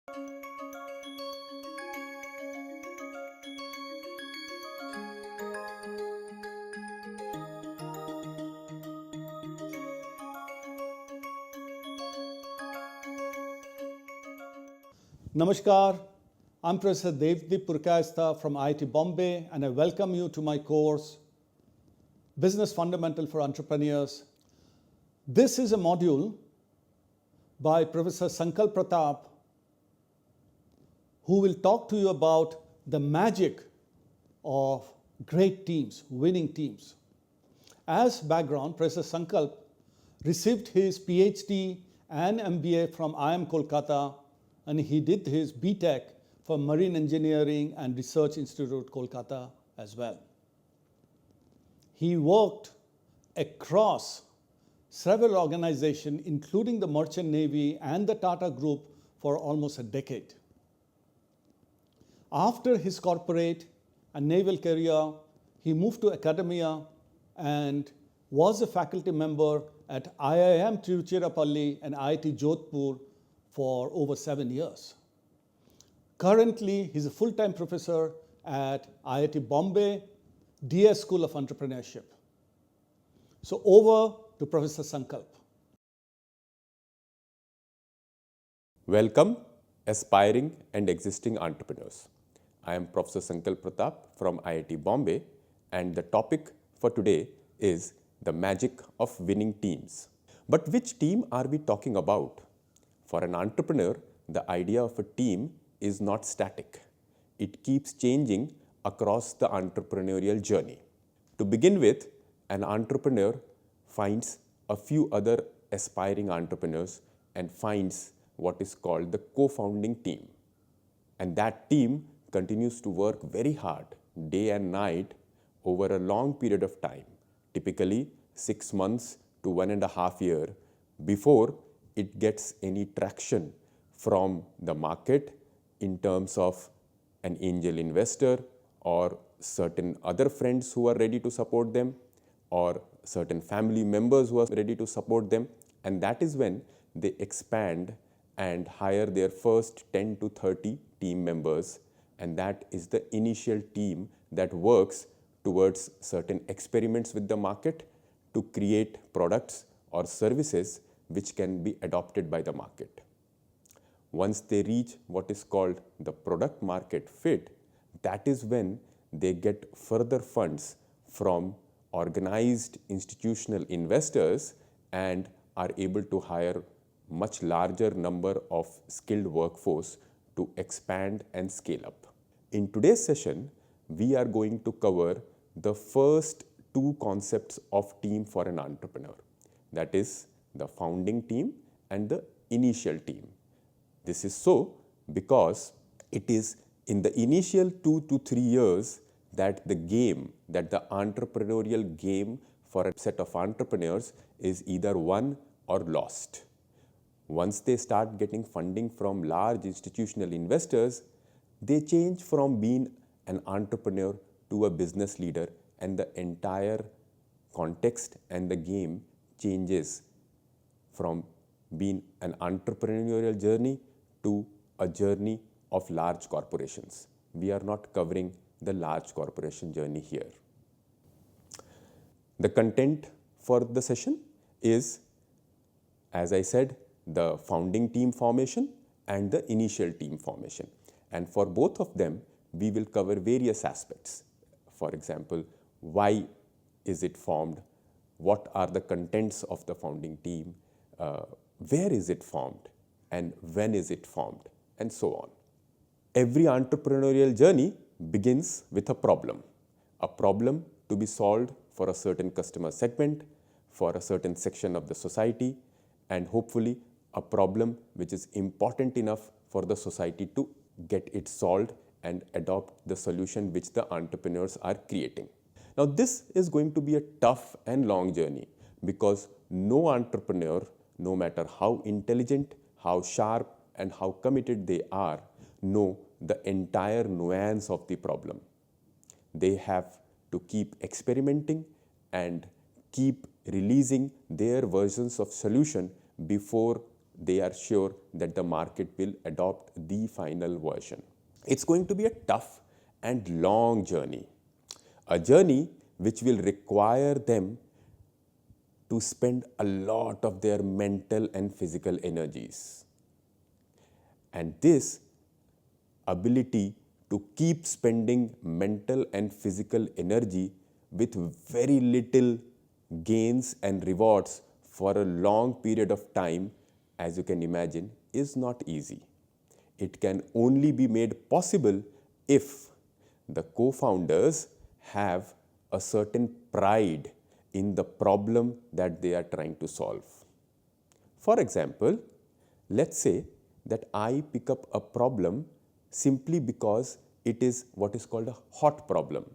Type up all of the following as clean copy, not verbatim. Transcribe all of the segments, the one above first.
Namaskar, I'm Professor Devdeep Purkayastha from IIT Bombay, and I welcome you to my course, Business Fundamental for Entrepreneurs. This is a module by Professor Sankalp Pratap, who will talk to you about the magic of great teams, winning teams. As background, Professor Sankalp received his PhD and MBA from IIM Calcutta, and he did his BTech from Marine Engineering and Research Institute, Kolkata as well. He worked across several organizations, including the Merchant Navy and the Tata Group, for almost a decade. After his corporate and naval career, he moved to academia and was a faculty member at IIM Tiruchirappalli and IIT Jodhpur for over 7 years. Currently, he's a full-time professor at IIT Bombay, DS School of Entrepreneurship. So over to Professor Sankalp. Welcome, aspiring and existing entrepreneurs. I am Professor Sankalp Pratap from IIT Bombay, and the topic for today is the magic of winning teams. But which team are we talking about? For an entrepreneur, the idea of a team is not static. It keeps changing across the entrepreneurial journey. To begin with, an entrepreneur finds a few other aspiring entrepreneurs and finds what is called the co-founding team. And that team continues to work very hard, day and night, over a long period of time, typically 6 months to 1.5 years, before it gets any traction from the market in terms of an angel investor or certain other friends who are ready to support them or certain family members who are ready to support them. And that is when they expand and hire their first 10 to 30 team members. And that is the initial team that works towards certain experiments with the market to create products or services which can be adopted by the market. Once they reach what is called the product market fit, that is when they get further funds from organized institutional investors and are able to hire much larger number of skilled workforce to expand and scale up. In today's session, we are going to cover the first two concepts of team for an entrepreneur. That is the founding team and the initial team. This is so because it is in the initial 2 to 3 years that the entrepreneurial game for a set of entrepreneurs is either won or lost. Once they start getting funding from large institutional investors, they change from being an entrepreneur to a business leader, and the entire context and the game changes from being an entrepreneurial journey to a journey of large corporations. We are not covering the large corporation journey here. The content for the session is, as I said, the founding team formation and the initial team formation. And for both of them, we will cover various aspects. For example, why is it formed? What are the contents of the founding team? Where is it formed? And when is it formed? And so on. Every entrepreneurial journey begins with a problem to be solved for a certain customer segment, for a certain section of the society, and hopefully a problem which is important enough for the society to get it solved and adopt the solution which the entrepreneurs are creating. Now, this is going to be a tough and long journey because no entrepreneur, no matter how intelligent, how sharp, and how committed they are, know the entire nuance of the problem. They have to keep experimenting and keep releasing their versions of solution before they are sure that the market will adopt the final version. It's going to be a tough and long journey, a journey which will require them to spend a lot of their mental and physical energies. And this ability to keep spending mental and physical energy with very little gains and rewards for a long period of time, as you can imagine, is not easy. It can only be made possible if the co-founders have a certain pride in the problem that they are trying to solve. For example, let's say that I pick up a problem simply because it is what is called a hot problem.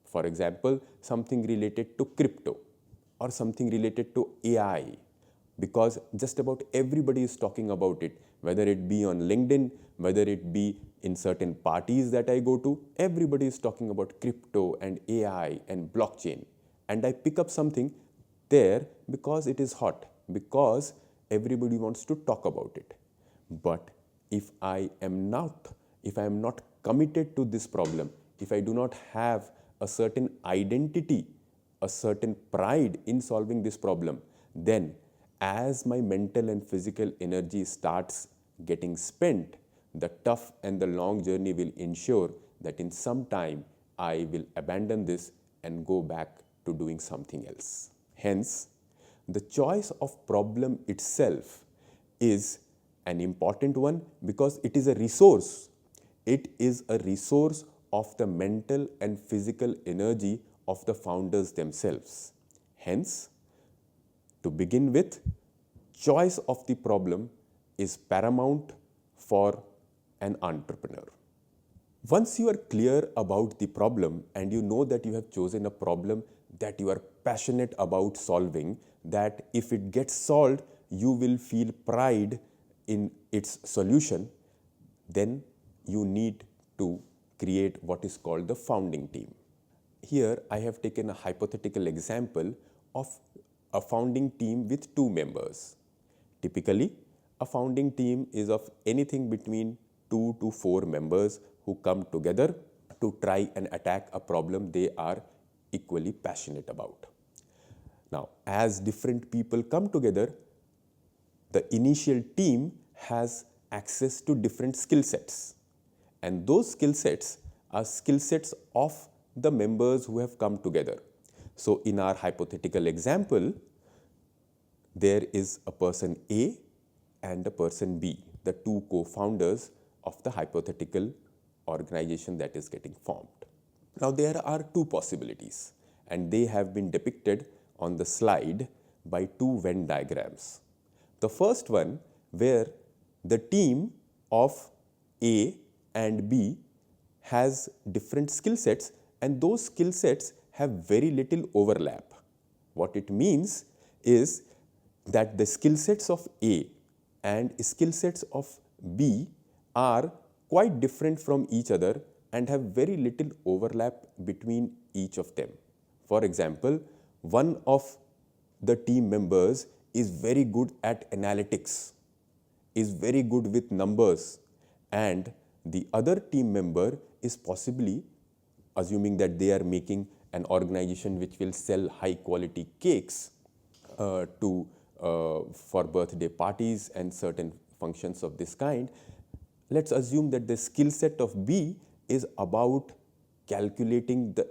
For example, something related to crypto or something related to AI, because just about everybody is talking about it, whether it be on LinkedIn, whether it be in certain parties that I go to, everybody is talking about crypto and AI and blockchain. And I pick up something there because it is hot, because everybody wants to talk about it. But if I am not committed to this problem, if I do not have a certain identity, a certain pride in solving this problem, then as my mental and physical energy starts getting spent, the tough and the long journey will ensure that in some time I will abandon this and go back to doing something else. Hence, the choice of problem itself is an important one because it is a resource. It is a resource of the mental and physical energy of the founders themselves. Hence, to begin with, choice of the problem is paramount for an entrepreneur. Once you are clear about the problem and you know that you have chosen a problem that you are passionate about solving, that if it gets solved, you will feel pride in its solution, then you need to create what is called the founding team. Here I have taken a hypothetical example of a founding team with 2 members. Typically, a founding team is of anything between 2 to 4 members who come together to try and attack a problem they are equally passionate about. Now, as different people come together, the initial team has access to different skill sets. And those skill sets are skill sets of the members who have come together. So, in our hypothetical example, there is a person A and a person B, the 2 co-founders of the hypothetical organization that is getting formed. Now, there are 2 possibilities, and they have been depicted on the slide by 2 Venn diagrams. The first one, where the team of A and B has different skill sets, and those skill sets have very little overlap. What it means is that the skill sets of A and skill sets of B are quite different from each other and have very little overlap between each of them. For example, one of the team members is very good at analytics, is very good with numbers, and the other team member is possibly, assuming that they are making an organization which will sell high quality cakes for birthday parties and certain functions of this kind, let's assume that the skill set of B is about calculating the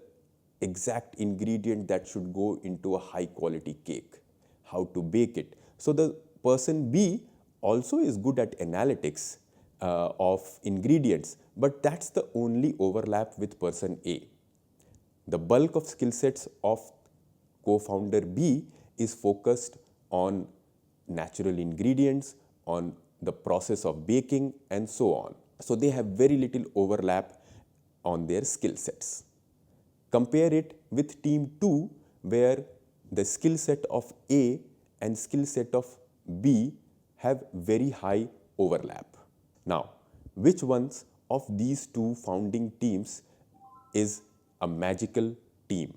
exact ingredient that should go into a high quality cake, how to bake it. So the person B also is good at analytics of ingredients, but that's the only overlap with person A. The bulk of skill sets of co-founder B is focused on natural ingredients, on the process of baking, and so on. So they have very little overlap on their skill sets. Compare it with team 2, where the skill set of A and skill set of B have very high overlap. Now, which ones of these 2 founding teams is a magical team?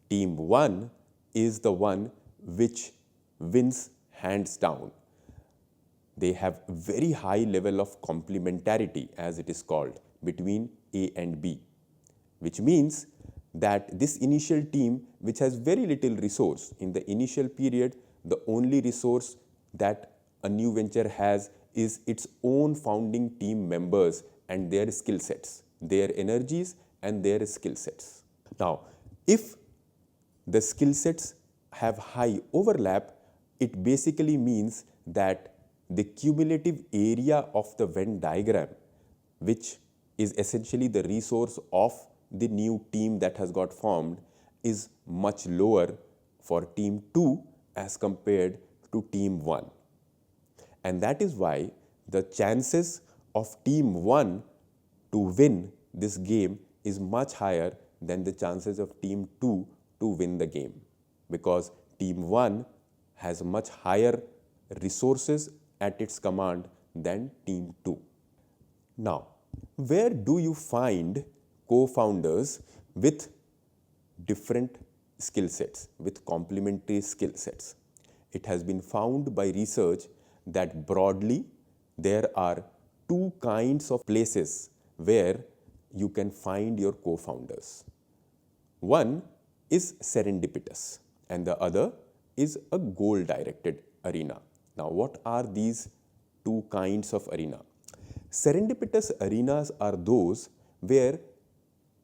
Team 1 is the one which wins hands down. They have very high level of complementarity, as it is called, between A and B, which means that this initial team, which has very little resource in the initial period, the only resource that a new venture has is its own founding team members and their skill sets, their energies and their skill sets. Now, if the skill sets have high overlap, it basically means that the cumulative area of the Venn diagram, which is essentially the resource of the new team that has got formed, is much lower for team 2 as compared to team 1. And that is why the chances of team 1 to win this game is much higher than the chances of team 2 to win the game, because team 1 has much higher resources at its command than team 2. Now, where do you find co-founders with different skill sets, with complementary skill sets? It has been found by research that broadly there are two kinds of places where you can find your co-founders. One is serendipitous and the other is a goal-directed arena. Now, what are these two kinds of arena? Serendipitous arenas are those where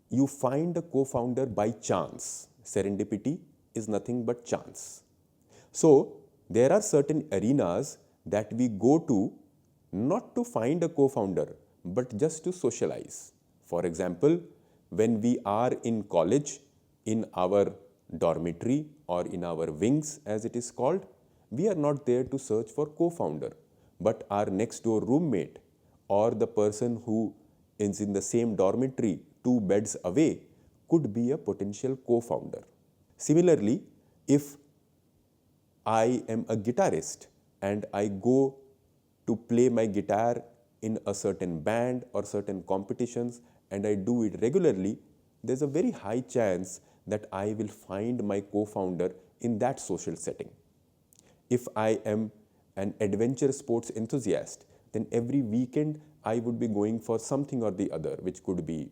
you find a co-founder by chance. Serendipity is nothing but chance. So, there are certain arenas that we go to not to find a co-founder, but just to socialize. For example, when we are in college, in our dormitory or in our wings as it is called, we are not there to search for co-founder, but our next door roommate or the person who is in the same dormitory 2 beds away could be a potential co-founder. Similarly, if I am a guitarist and I go to play my guitar in a certain band or certain competitions and I do it regularly, there's a very high chance that I will find my co-founder in that social setting. If I am an adventure sports enthusiast, then every weekend I would be going for something or the other, which could be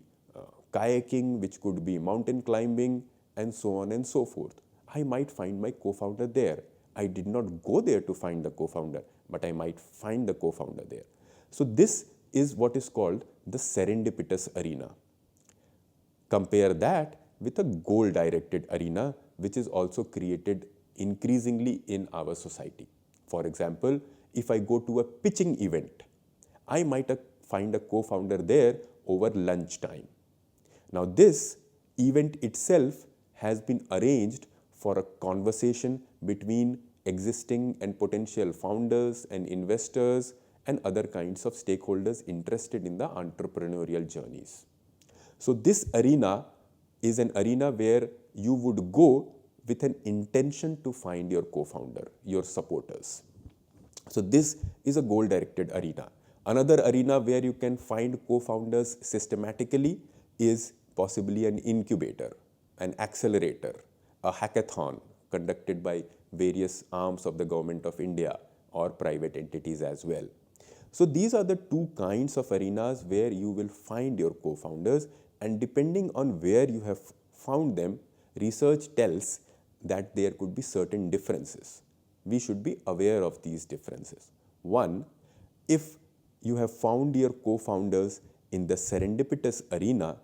kayaking, which could be mountain climbing, and so on and so forth. I might find my co-founder there. I did not go there to find the co-founder, but I might find the co-founder there. So this is what is called the serendipitous arena. Compare that with a goal-directed arena, which is also created increasingly in our society. For example, if I go to a pitching event, I might find a co-founder there over lunchtime. Now, this event itself has been arranged for a conversation between existing and potential founders and investors and other kinds of stakeholders interested in the entrepreneurial journeys. So, this arena is an arena where you would go with an intention to find your co-founder, your supporters. So, this is a goal-directed arena. Another arena where you can find co-founders systematically is possibly an incubator, an accelerator, a hackathon conducted by various arms of the Government of India or private entities as well. So these are the two kinds of arenas where you will find your co-founders, and depending on where you have found them, research tells that there could be certain differences. We should be aware of these differences. One, if you have found your co-founders in the serendipitous arena,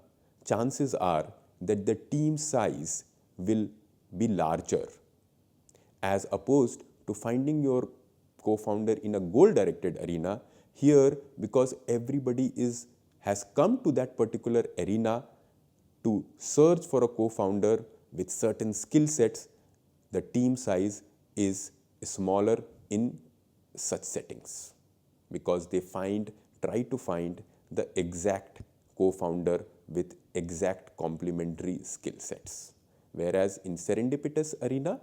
chances are that the team size will be larger, as opposed to finding your co-founder in a goal-directed arena. Here, because everybody has come to that particular arena to search for a co-founder with certain skill sets, the team size is smaller in such settings, because they try to find the exact co-founder with exact complementary skill sets. Whereas in serendipitous arena,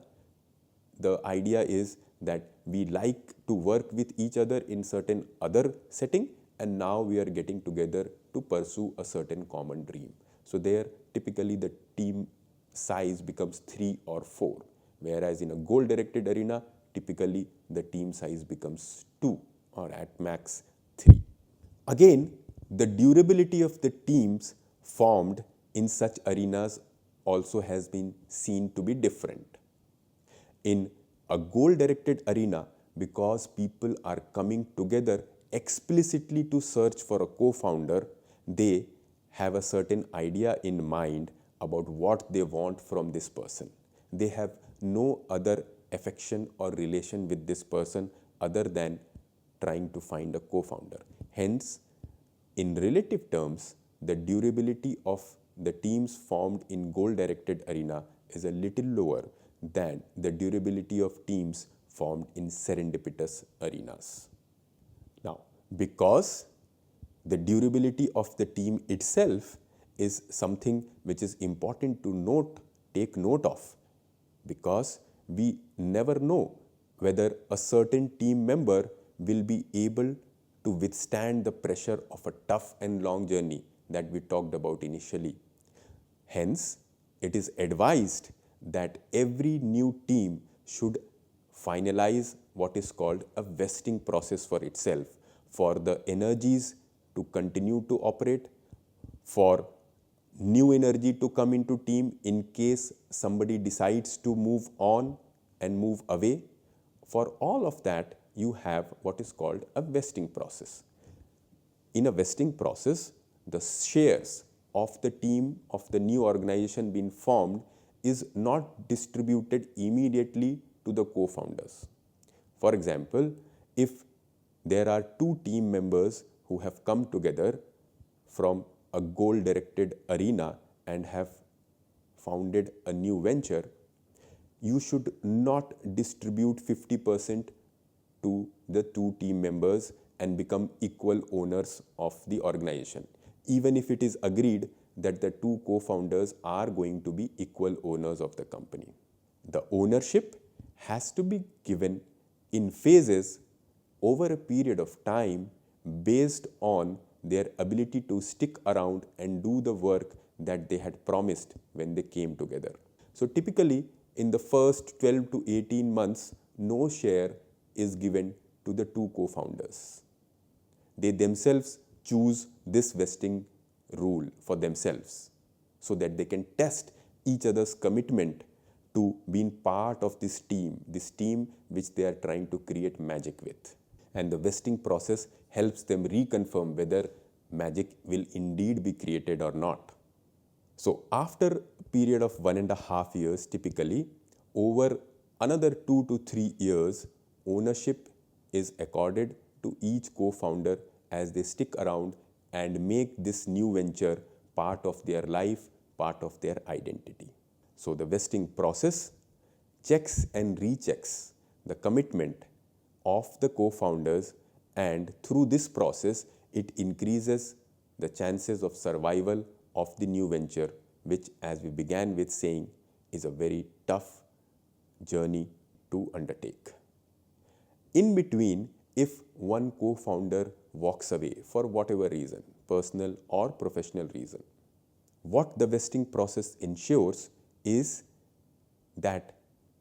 the idea is that we like to work with each other in certain other setting, and now we are getting together to pursue a certain common dream. So there, typically the team size becomes 3 or 4, whereas in a goal-directed arena, typically the team size becomes 2 or at max 3. Again, the durability of the teams formed in such arenas also has been seen to be different. In a goal-directed arena, because people are coming together explicitly to search for a co-founder, they have a certain idea in mind about what they want from this person. They have no other affection or relation with this person other than trying to find a co-founder. Hence, in relative terms, the durability of the teams formed in goal-directed arena is a little lower than the durability of teams formed in serendipitous arenas. Now, because the durability of the team itself is something which is important to take note of, because we never know whether a certain team member will be able to withstand the pressure of a tough and long journey that we talked about initially. Hence, it is advised that every new team should finalize what is called a vesting process for itself, for the energies to continue to operate, for new energy to come into team in case somebody decides to move on and move away. For all of that, you have what is called a vesting process. In a vesting process, the shares of the team of the new organization being formed is not distributed immediately to the co-founders. For example, if there are two team members who have come together from a goal-directed arena and have founded a new venture, you should not distribute 50% to the two team members and become equal owners of the organization, even if it is agreed that the two co-founders are going to be equal owners of the company. The ownership has to be given in phases over a period of time based on their ability to stick around and do the work that they had promised when they came together. So typically, in the first 12 to 18 months, no share is given to the two co-founders. They themselves choose this vesting rule for themselves so that they can test each other's commitment to being part of this team which they are trying to create magic with. And the vesting process helps them reconfirm whether magic will indeed be created or not. So after a period of 1.5 years, typically, over another 2 to 3 years, ownership is accorded to each co-founder as they stick around and make this new venture part of their life, part of their identity. So the vesting process checks and rechecks the commitment of the co-founders, and through this process, it increases the chances of survival of the new venture, which, as we began with saying, is a very tough journey to undertake. In between, if one co-founder walks away for whatever reason, personal or professional reason, what the vesting process ensures is that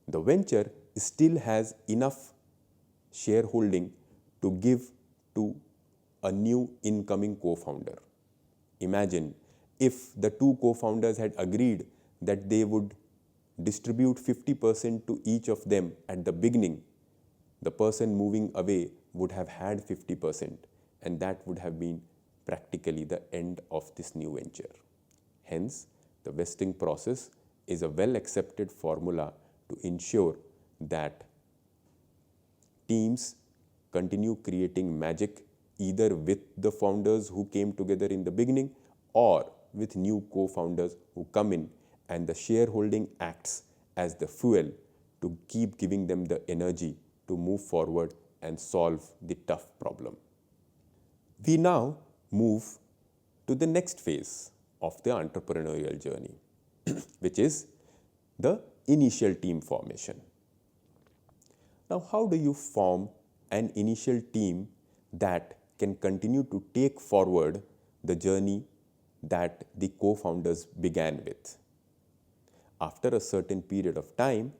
the venture still has enough shareholding to give to a new incoming co-founder. Imagine if the two co-founders had agreed that they would distribute 50% to each of them at the beginning, the person moving away would have had 50%, and that would have been practically the end of this new venture. Hence, the vesting process is a well-accepted formula to ensure that teams continue creating magic either with the founders who came together in the beginning or with new co-founders who come in, and the shareholding acts as the fuel to keep giving them the energy to move forward and solve the tough problem. We now move to the next phase of the entrepreneurial journey, which is the initial team formation. Now, how do you form an initial team that can continue to take forward the journey that the co-founders began with? After a certain period of time,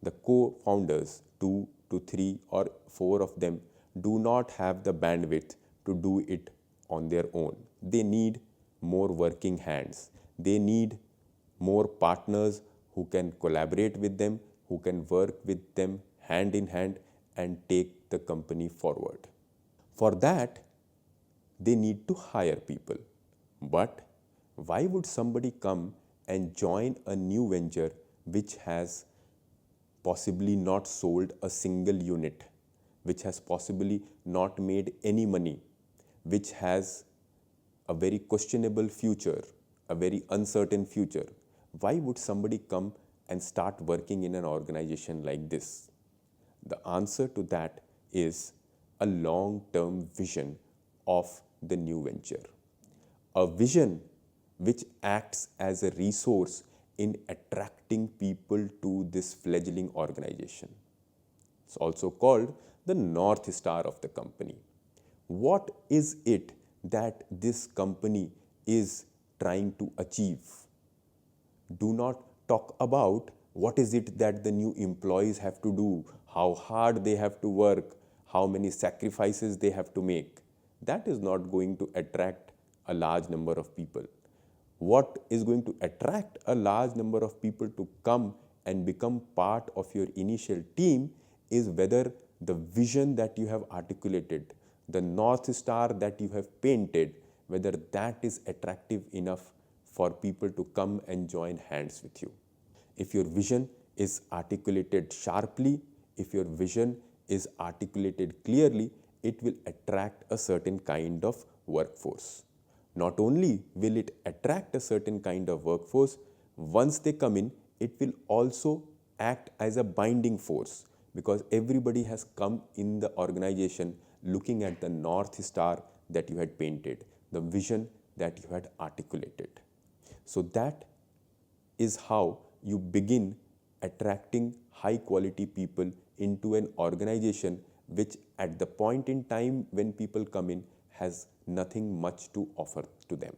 the co-founders, 2 to 3 or 4 of them, do not have the bandwidth to do it on their own. They need more working hands. They need more partners who can collaborate with them, who can work with them hand in hand and take the company forward. For that, they need to hire people. But why would somebody come and join a new venture which has possibly not sold a single unit, which has possibly not made any money, which has a very questionable future, a very uncertain future? Why would somebody come and start working in an organization like this? The answer to that is a long-term vision of the new venture. A vision which acts as a resource in attracting people to this fledgling organization. It's also called the North Star of the company. What is it that this company is trying to achieve? Do not talk about what is it that the new employees have to do, how hard they have to work, how many sacrifices they have to make. That is not going to attract a large number of people. What is going to attract a large number of people to come and become part of your initial team is whether the vision that you have articulated, the North Star that you have painted, whether that is attractive enough for people to come and join hands with you. If your vision is articulated sharply, if your vision is articulated clearly, it will attract a certain kind of workforce. Not only will it attract a certain kind of workforce, once they come in, it will also act as a binding force, because everybody has come in the organization looking at the North Star that you had painted, the vision that you had articulated. So that is how you begin attracting high quality people into an organization which at the point in time when people come in has nothing much to offer to them.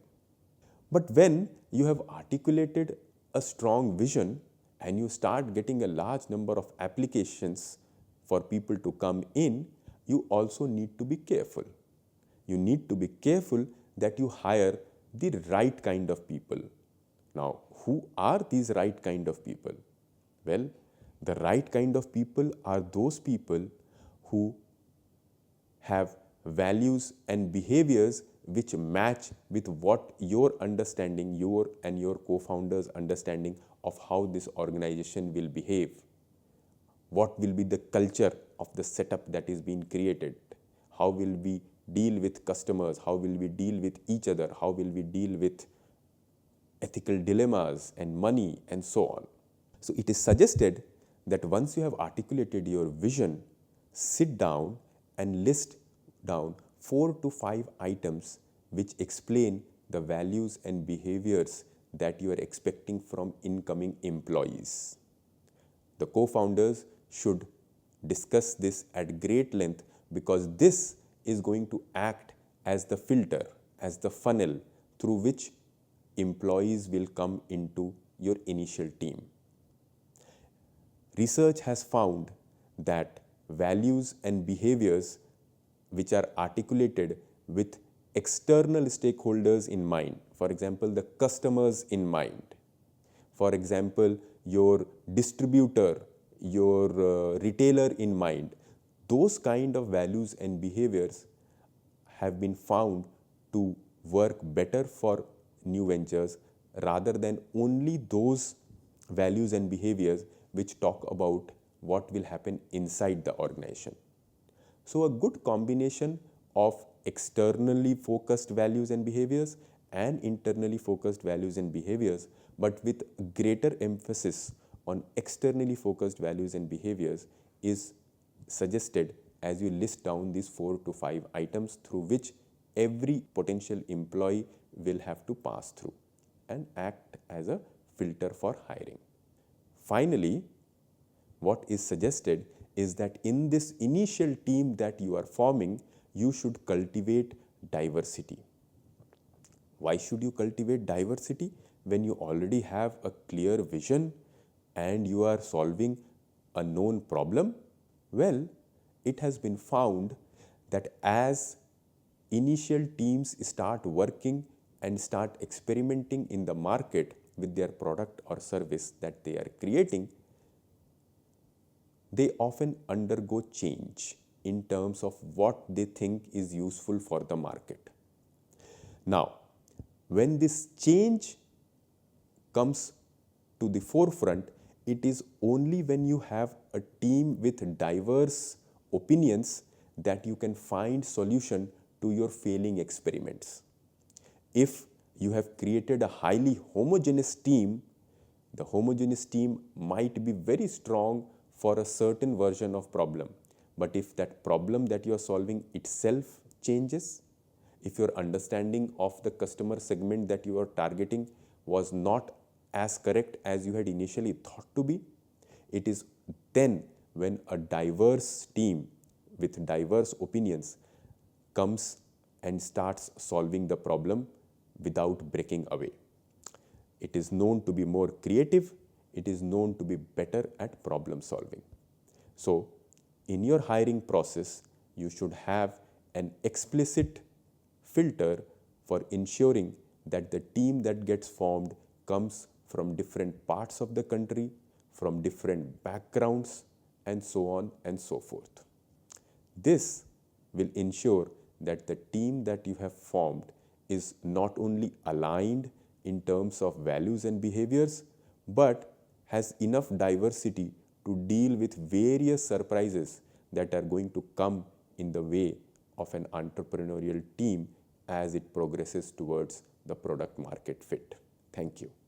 But when you have articulated a strong vision and you start getting a large number of applications for people to come in, you also need to be careful. You need to be careful that you hire the right kind of people. Now, who are these right kind of people? Well, the right kind of people are those people who have values and behaviors which match with what your understanding, your and your co-founders' understanding of how this organization will behave. What will be the culture of the setup that is being created? How will we deal with customers? How will we deal with each other? How will we deal with ethical dilemmas and money and so on? So it is suggested that once you have articulated your vision, sit down and list down 4 to 5 items which explain the values and behaviors that you are expecting from incoming employees. The co-founders should discuss this at great length, because this is going to act as the filter, as the funnel through which employees will come into your initial team. Research has found that values and behaviors which are articulated with external stakeholders in mind, for example, the customers in mind, for example, your distributor, your retailer in mind, those kind of values and behaviors have been found to work better for new ventures rather than only those values and behaviors which talk about what will happen inside the organization. So a good combination of externally focused values and behaviors and internally focused values and behaviors, but with greater emphasis on externally focused values and behaviors, is suggested as you list down these 4 to 5 items through which every potential employee will have to pass through and act as a filter for hiring. Finally, what is suggested is that in this initial team that you are forming, you should cultivate diversity. Why should you cultivate diversity when you already have a clear vision and you are solving a known problem? Well, it has been found that as initial teams start working and start experimenting in the market with their product or service that they are creating, they often undergo change in terms of what they think is useful for the market. Now, when this change comes to the forefront, it is only when you have a team with diverse opinions that you can find solution to your failing experiments. If you have created a highly homogeneous team, the homogeneous team might be very strong for a certain version of problem. But if that problem that you are solving itself changes, if your understanding of the customer segment that you are targeting was not as correct as you had initially thought to be, it is then when a diverse team with diverse opinions comes and starts solving the problem without breaking away. It is known to be more creative, it is known to be better at problem solving. So, in your hiring process, you should have an explicit filter for ensuring that the team that gets formed comes from different parts of the country, from different backgrounds, and so on and so forth. This will ensure that the team that you have formed is not only aligned in terms of values and behaviors, but has enough diversity to deal with various surprises that are going to come in the way of an entrepreneurial team as it progresses towards the product market fit. Thank you.